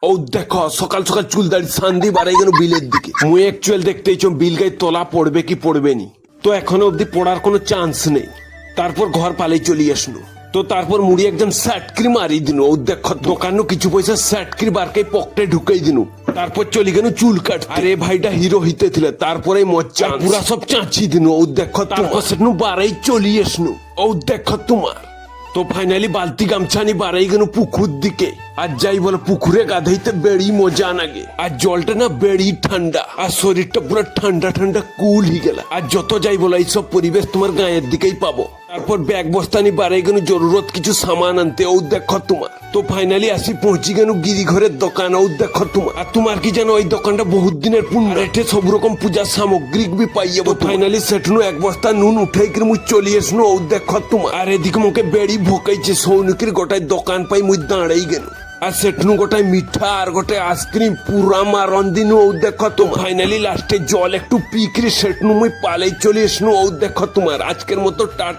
ও দেখো সকাল সকাল চুল দাড়ি সান্দি বাড়াই গেল বিলের দিকে। মুই অ্যাকচুয়াল দেখতেই বিল গায়ে তোলা পড়বে কি পড়বে নি, তো এখনো অব্দি পড়ার কোনো চান্স নেই। তারপর ঘর পালাই চলি আসনু, তো তারপর মুড়ি একজন স্যাটক্রি মারি দিনু। ও দেখো দোকানও কিছু পয়সা স্যাটক্রি বারকে পকেটে ঢুকাই দিনু। তারপর চলি গেল চুল কাট। আরে ভাইটা হিরো হইতে ছিলে, তারপরে মজ্জা পুরা সব চাঁচি দিনু। ও দেখো তারপর সেটনু বাড়াই চলি আসনু। ও দেখো তোমার তো ফাইনালি বালতি গামছা নি বাড়াই গেল পুকুর দিকে। আর যাই বলে পুকুরে গাধাইতে বেড়ি মজা নাগে। আর জলটা না বেড়ি ঠান্ডা, আর শরীরটা পুরো ঠান্ডা ঠান্ডা কুল হয়ে গেল। আর যত যাই বলে এইসব পরিবেশ তোমার গায়ের দিকেই পাবো। তারপর ব্যাগ বস্তানি বাড়াই গেল জরুরত কিছু সামান আনতে। ও দেখো তোমার তো ফাইনালি আসি পৌঁছি গেল গিরি ঘরের দোকান। ও দেখো তোমার আর তোমার কি জানো ওই দোকানটা বহুত দিনের পুণ্য, এঠে সব রকম পূজার সামগ্রী বি পাই যাবো। ফাইনালি সেটনু এক বস্তা নুন উঠাই করে মুই চলি আসনু। ও দেখো তোমার আর এদিকে মুখে বেড়ি ভোকাইছে। সৌনিকের গোটায় দোকান পাই মুই দাঁড়াই গেল। আর সেটনু গোটায় মিঠা আর গোটায় আইসক্রিম পুরা মারন দিনু। ও দেখো তো ফাইনালি লাস্টে জল একটু পিকরি সেটনু মুই পালাই চলি আসনু। ও দেখো তোমার আজকের মতো টাটা।